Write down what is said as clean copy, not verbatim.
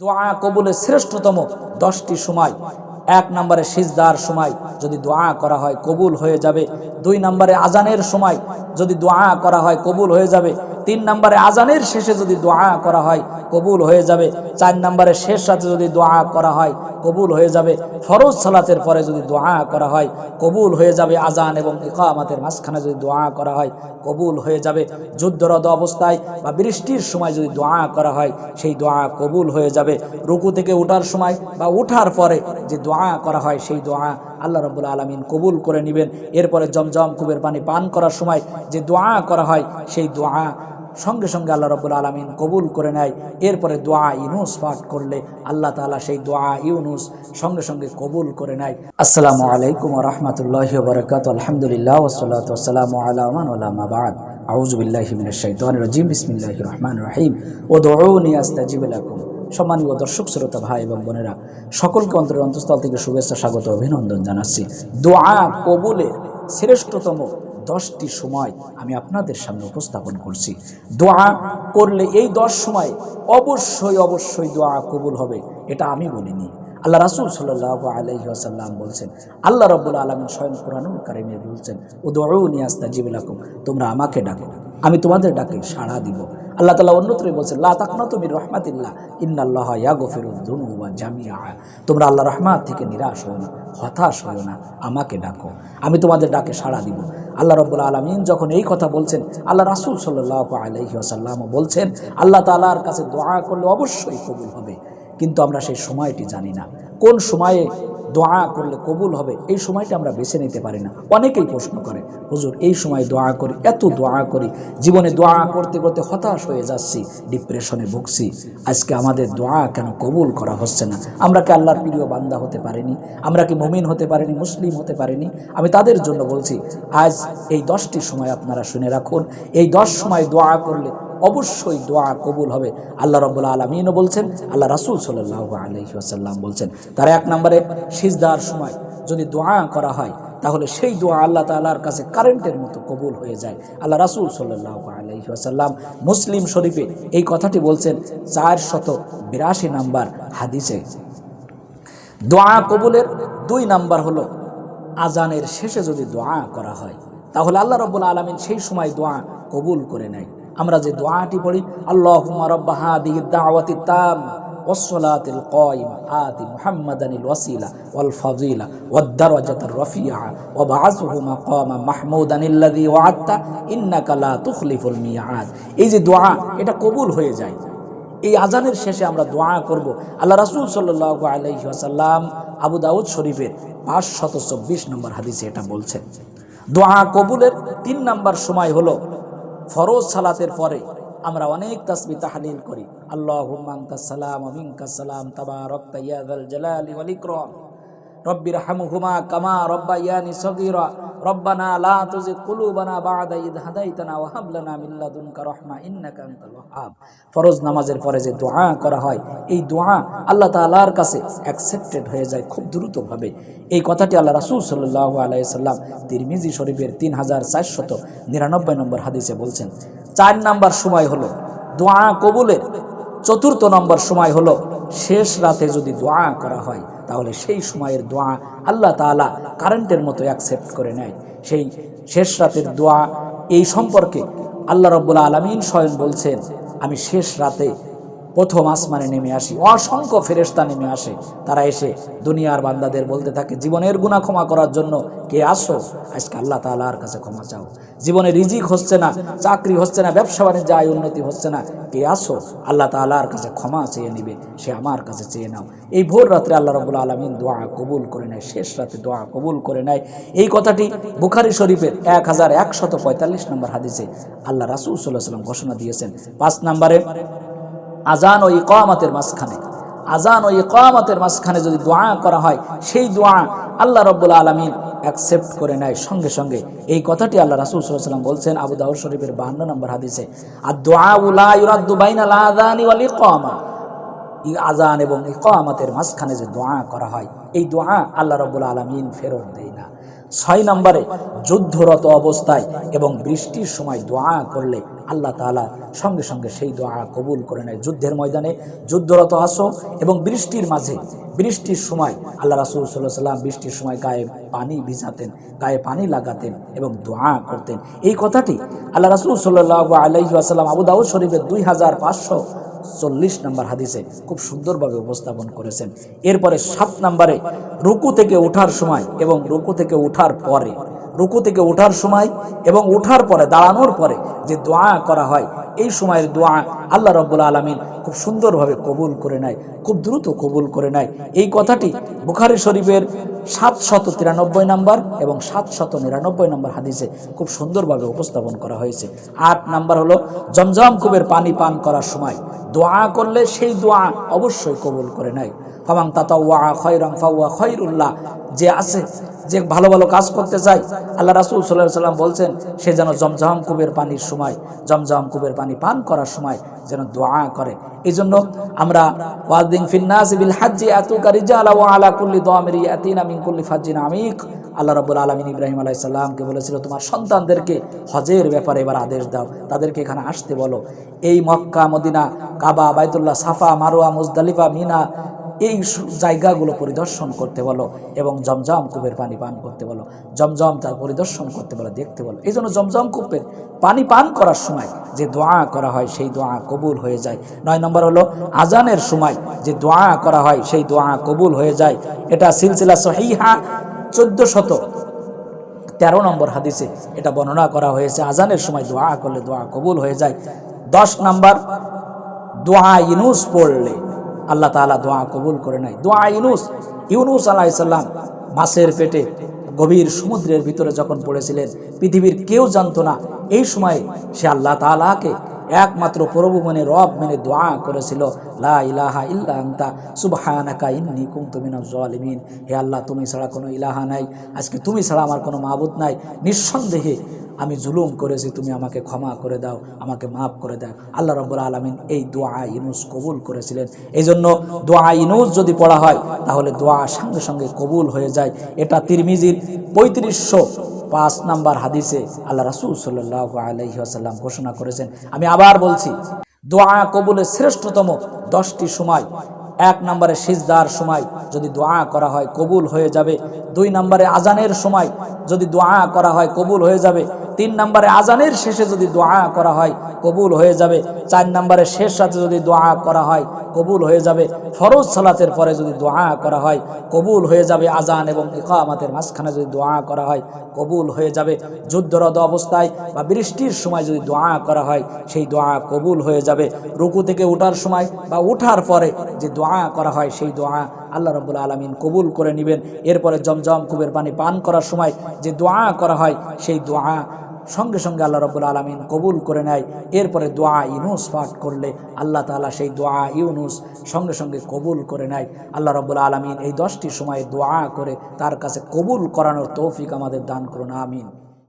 দোয়া কবুলের শ্রেষ্ঠতম 10টি সময়। 1 নম্বরে সিজদার সময় যদি দোয়া করা হয় কবুল হয়ে যাবে। 2 নম্বরে আজানের সময় যদি দোয়া করা হয় কবুল হয়ে যাবে। 3 নম্বরে আজানের শেষে যদি দোয়া করা হয় কবুল হয়ে যাবে। 4 নম্বরে শেষ রাতে যদি দোয়া করা হয় কবুল হয়ে যাবে। ফরজ সালাতের পরে যদি দোয়া করা হয় কবুল হয়ে যাবে। আজান এবং ইকামতের মাঝখানে যদি দোয়া করা হয় কবুল হয়ে যাবে। যুদ্ধরত অবস্থায় বা বৃষ্টির সময় যদি দোয়া করা হয় সেই দোয়া কবুল হয়ে যাবে। রুকু থেকে ওঠার সময় বা ওঠার পরে যে দোয়া করা হয় সেই দোয়া আল্লাহ রাব্বুল আলামিন কবুল করে নেবেন। এরপরে জমজম কূপের পানি পান করার সময় যে দোয়া করা হয় সেই দোয়া সঙ্গে সঙ্গে আল্লাহ রাব্বুল আলামিন কবুল করে নেয়। এরপরে দোয়া ইউনুস পাঠ করলে আল্লাহ তাআলা সেই দোয়া ইউনুস সঙ্গে সঙ্গে কবুল করে নেয়। আসসালামু আলাইকুম ওয়া রাহমাতুল্লাহি ওয়া বারাকাতুহু। আলহামদুলিল্লাহ ওয়া সলাতু ওয়া সালামু আলা মান ওয়া মা বা'দ। আউযু বিল্লাহি মিনাশ শাইতানির রাজীম। বিসমিল্লাহির রহমানির রহিম। উদউনি আস্তাজিব লাকুম। সম্মানীয় দর্শক শ্রোতা ভাই এবং বোনেরা, সকলকে অন্তরের অন্তঃস্থল থেকে শুভেচ্ছা, স্বাগত, অভিনন্দন জানাচ্ছি। দোয়া কবুলের শ্রেষ্ঠতম 10টি সময় আমি আপনাদের সামনে উপস্থাপন করছি। দোয়া করলে এই 10 সময় অবশ্যই অবশ্যই দোয়া কবুল হবে, এটা আমি বলিনি। আল্লাহ রাসূল সাল্লাল্লাহু আলাইহি ওয়াসাল্লাম বলছেন, আল্লাহ রাব্বুল আলামিন স্বয়ং কুরআনুল কারীমে বলছেন, উদউনি আস্তাজিব লাকুম, তোমরা আমাকে ডাকো, আমি তোমাদের ডাকে সাড়া দিব। আল্লাহ তাআলা অন্যত্রই বলছেন, লা তাকনাতু মির রাহমাতিল্লাহ ইন্নাল্লাহা ইয়াগফিরুয যুনুবা জামিআ, তোমরা আল্লাহর রহমত থেকে নিরাশ হও না, হতাশ হও না, আমাকে ডাকো, আমি তোমাদের ডাকে সাড়া দিব। আল্লাহ রাব্বুল আলামিন যখন এই কথা বলছেন, আল্লাহ রাসূল সাল্লাল্লাহু আলাইহি ওয়াসাল্লাম বলছেন, আল্লাহ তাআলার কাছে দোয়া করলে অবশ্যই কবুল হবে। কিন্তু আমরা সেই সময়টি জানি না, কোন সময়ে দোয়া করলে কবুল হবে এই সময়টা আমরা বেছে নিতে পারি না। অনেকেই প্রশ্ন করে, হুজুর এই সময় দোয়া করি, এত দোয়া করি, জীবনে দোয়া করতে করতে হতাশ হয়ে যাচ্ছি, ডিপ্রেশনে ভুগছি, আজকে আমাদের দোয়া কেন কবুল করা হচ্ছে না? আমরা কি আল্লাহর প্রিয় বান্দা হতে পারিনি? আমরা কি মুমিন হতে পারিনি? মুসলিম হতে পারিনি? আমি তাদের জন্য বলছি, আজ এই 10টি সময় আপনারা শুনে রাখুন। এই 10 সময় দোয়া করলে অবশ্যই দোয়া কবুল হবে। আল্লাহ রাব্বুল আলামিনও বলছেন, আল্লাহ রাসূল সাল্লাল্লাহু আলাইহি ওয়াসাল্লাম বলছেন। তার 1 নম্বরে সিজদার সময় যদি দোয়া করা হয় তাহলে সেই দোয়া আল্লাহ তাআলার কাছে কারেন্টের মতো কবুল হয়ে যায়। আল্লাহ রাসূল সাল্লাল্লাহু আলাইহি ওয়াসাল্লাম মুসলিম শরীফে এই কথাটি বলছেন 482 নম্বর হাদিসে। দোয়া কবুলের 2 নম্বর হলো আজানের শেষে যদি দোয়া করা হয় তাহলে আল্লাহ রাব্বুল আলামিন সেই সময় দোয়া কবুল করে নেয়। আমরা যে দোয়াটি পড়ি, আল্লাহুম্মা রাব্বা হাযিহিদ দাওয়াতি তাম্মা ওয়াস সালাতিল কায়িমা আতি মুহাম্মাদানিল ওয়াসিলা ওয়াল ফাযিলা ওয়াদ দারাজাতার রাফিআ ওয়া বা'আসহু মাকামা মাহমুদানিল্লাযী ওয়া'আদতা ইন্নাকা লা তুখলিফুল মিআদ। এই যে দোয়া, এটা কবুল হয়ে যায়। এই আজানের শেষে আমরা দোয়া করব। আল্লাহ রাসূল সাল্লাল্লাহু আলাইহি ওয়াসাল্লাম আবু দাউদ শরীফের 524 নম্বর হাদিসে এটা বলছেন। দোয়া কবুলের 3 নম্বর সময় হলো ফরজ সালাতের পরে আমরা অনেক তাসবিহ তাহলিল করি, আল্লাহুম্মা আনতাস সালাম ওয়া মিনকাস সালাম তাবারাকতা ইয়া যাল জালালি ওয়াল ইকরাম রব্বিরহামহুমা কামা রব্বায়ানি সগীরা রব্বানা লা তুযিগ কুলুবানা বা'দা ইদ হাদাইতানা ওয়া হাব লানা মিন লাদুনকা রাহমা ইন্নাকা আনতাল ওয়াহ্হাব। ফরজ নামাজের পরে যে দোয়া করা হয় এই দোয়া আল্লাহ তাআলার কাছে অ্যাকসেপ্টেড হয়ে যায় খুব দ্রুতভাবে। এই কথাটি আল্লাহ রাসূল সাল্লাল্লাহু আলাইহি সাল্লাম তিরমিজি শরীফের 3499 নম্বর হাদিসে বলছেন। 4 নম্বর সময় হলো দোয়া কবুলের 4র্থ নম্বর সময় হলো শেষ রাতে যদি দোয়া করা হয় তাহলে সেই সময়ের দোয়া আল্লাহ তাআলা কারেন্টের মতো অ্যাকসেপ্ট করে নেয়। সেই শেষ রাতের দোয়া এই সম্পর্কে আল্লাহ রাব্বুল আলামিন স্বয়ং বলছেন, আমি শেষ রাতে প্রথম আসমানে নেমে আসি, অসংখ্য ফেরেশতা নেমে আসে, তারা এসে দুনিয়ার বান্দাদের বলতে থাকে, জীবনের গুনাহ ক্ষমা করার জন্য কে আসো, আজকে আল্লাহ তাআলার কাছে ক্ষমা চাও। জীবনে রিজিক হচ্ছে না, চাকরি হচ্ছে না, ব্যবসা বাণিজ্য আয় উন্নতি হচ্ছে না, কে আসো, আল্লাহ তাআলার কাছে ক্ষমা চেয়ে নিবে, সে আমার কাছে চেয়ে নাও। এই ভোর রাত্রে আল্লাহ রাব্বুল আলামিন দোয়া কবুল করে নেয়, শেষ রাতে দোয়া কবুল করে নেয়। এই কথাটি বুখারী শরীফের 1145 নম্বর হাদিসে আল্লাহ রাসূল সাল্লাল্লাহু আলাইহি ওয়াসাল্লাম ঘোষণা দিয়েছেন। 5 নম্বরে আজান ও ইকামতের মাঝখানে, আজান ও ইকামতের মাঝখানে যদি দোয়া করা হয় সেই দোয়া আল্লাহ রাব্বুল আলামিন অ্যাকসেপ্ট করে নেয় সঙ্গে সঙ্গে। এই কথাটি আল্লাহ রাসূল সাল্লাল্লাহু আলাইহি ওয়াসাল্লাম বলছেন আবু দাউদ শরীফের 52 নম্বর হাদিসে, আদ-দুআউ লা ইউরাদ্দু বাইনাল আযানি ওয়াল ইকামা। আজান এবং ইকামতের মাঝখানে যে দোয়া করা হয় এই দোয়া আল্লাহ রাব্বুল আলামিন ফেরত দেয় না। 6 নম্বরে যুদ্ধরত অবস্থায় এবং বৃষ্টির সময় দোয়া করলে আল্লাহ তাআলা সঙ্গে সঙ্গে সেই দোয়া কবুল করে নেয়। যুদ্ধের ময়দানে যুদ্ধরত আসো এবং বৃষ্টির মাঝে, বৃষ্টির সময় আল্লাহ রাসূল সাল্লাল্লাহু আলাইহি ওয়াসাল্লাম বৃষ্টির সময় গায়ে পানি ভিজাতেন, গায়ে পানি লাগাতেন এবং দোয়া করতেন। এই কথাটি আল্লাহ রাসূল সাল্লাল্লাহু আলাইহি ওয়াসাল্লাম আবু দাউদ শরীফের 2540 নম্বর হাদিসে খুব সুন্দরভাবে উপস্থাপন করেছেন। এরপরে 7 নম্বরে রুকু থেকে ওঠার সময় এবং রুকু থেকে ওঠার পরে, রুকু থেকে ওঠার সময় এবং ওঠার পরে, দাঁড়ানোর পরে যে দোয়া করা হয়, এই সময়ের দোয়া আল্লাহ রাব্বুল আলামিন খুব সুন্দরভাবে কবুল করে নেয়, খুব দ্রুত কবুল করে নেয়। এই কথাটি বুখারী শরীফের 793 নম্বর এবং 799 নম্বর হাদিসে খুব সুন্দরভাবে উপস্থাপন করা হয়েছে। 8 নম্বর হলো জমজম কূপের পানি পান করার সময় দোয়া করলে সেই দোয়া অবশ্যই কবুল করে নেয়। ফামান তাতাওয়া খায়রান ফাহুয়া খায়রুল্লাহ, যে আছে, যে ভালো ভালো কাজ করতে চায়, আল্লাহ রাসূল সাল্লাল্লাহু আলাইহি ওয়াসাল্লাম বলছেন সে যেন জমজম কূপের পানির সময়, জমজম কূপের পানি পান করার সময় যেন দোয়া করে। এই জন্য আমরা ওয়াযিন ফিন নাস বিল হজ্জি আতুকা রিজালা ওয়া আলা কুল্লি দামিরি ইয়াতিনা মিন কুল্লি ফাজ্জিন আমিক। আল্লাহ রাব্বুল আলামিন ইব্রাহিম আলাইহিস সালামকে বলেছিল তোমার সন্তানদেরকে হজের ব্যাপারে এবার আদেশ দাও, তাদেরকে এখানে আসতে বলো। এই মক্কা, মদিনা, কাবা, বাইতুল্লাহ, সাফা, মারওয়া, মুজদালিফা, মিনা, এই জায়গাগুলো পরিদর্শন করতে বলো এবং জমজম কূপের পানি পান করতে বলো, জমজম তার পরিদর্শন করতে বলো, দেখতে বলো। এই জন্য জমজম কূপের পানি পান করার সময় যে দোয়া করা হয় সেই দোয়া কবুল হয়ে যায়। 9 নম্বর হলো আজানের সময় যে দোয়া করা হয় সেই দোয়া কবুল হয়ে যায়। এটা সিলসিলা সহিহা 1413 নম্বর হাদিসে এটা বর্ণনা করা হয়েছে। আজানের সময় দোয়া করলে দোয়া কবুল হয়ে যায়। 10 নম্বর দোয়া ইউনুস পড়লে আল্লাহ তাআলা দোয়া কবুল করে নেয়। দোয়া ইউনুস আলাইহিস সালাম মাছের পেটে গভীর সমুদ্রের ভিতরে যখন পড়েছিলেন, পৃথিবীর কেউ জানতো না। এই সময়ে সে আল্লাহ তাআলাকে একমাত্র প্রভু মেনে, রব মেনে দোয়া করেছিল, লা ইলাহা ইল্লা আনতা সুবহানাকা ইন্নী কুনতু মিনাজ জালিমিন। হে আল্লাহ, তুমি ছাড়া কোনো ইলাহা নাই, আজকে তুমি ছাড়া আমার কোনো মাবুদ নাই, নিঃসন্দেহে আমি জুলুম করেছি, তুমি আমাকে ক্ষমা করে দাও, আমাকে মাফ করে দাও। আল্লাহ রাব্বুল আলামিন এই দোয়া ইউনুস কবুল করেছিলেন। এই জন্য দোয়া ইউনুস যদি পড়া হয় তাহলে দোয়া সঙ্গে সঙ্গে কবুল হয়ে যায়। এটা তিরমিজির 3505 নম্বর হাদিসে আল্লাহ রাসূল সাল্লাল্লাহু আলাইহি ওয়াসাল্লাম ঘোষণা করেছেন। আমি আবার বলছি, দোয়া কবুলের শ্রেষ্ঠতম 10টি সময়, 1 নম্বরে সিজদার সময় যদি দোয়া করা হয় কবুল হয়ে যাবে। 2 নম্বরে আজানের সময় যদি দোয়া করা হয় কবুল হয়ে যাবে। 3 নম্বরে আজানের শেষে যদি দোয়া করা হয় কবুল হয়ে যাবে। 4 নম্বরে শেষ রাতে যদি দোয়া করা হয় কবুল হয়ে যাবে। ফরজ সালাতের পরে যদি দোয়া করা হয় কবুল হয়ে যাবে। আজান এবং ইকামাতের মাঝখানে যদি দোয়া করা হয় কবুল হয়ে যাবে। যুদ্ধরত অবস্থায় বা বৃষ্টির সময় যদি দোয়া করা হয় সেই দোয়া কবুল হয়ে যাবে। রুকু থেকে ওঠার সময় বা ওঠার পরে যে দোয়া করা হয় সেই দোয়া আল্লাহ রাব্বুল আলামিন কবুল করে নেবেন। এরপরে জমজম কূপের পানি পান করার সময় যে দোয়া করা হয় সেই দোয়া সঙ্গে সঙ্গে আল্লাহ রাব্বুল আলামিন কবুল করে নেয়। এরপরে দোয়া ইউনুস পাঠ করলে আল্লাহ তাআলা সেই দোয়া ইউনুস সঙ্গে সঙ্গে কবুল করে নেয়। আল্লাহ রাব্বুল আলামিন এই 10টি সময়ে দোয়া করে তার কাছে কবুল করানোর তৌফিক আমাদের দান করুন, আমিন।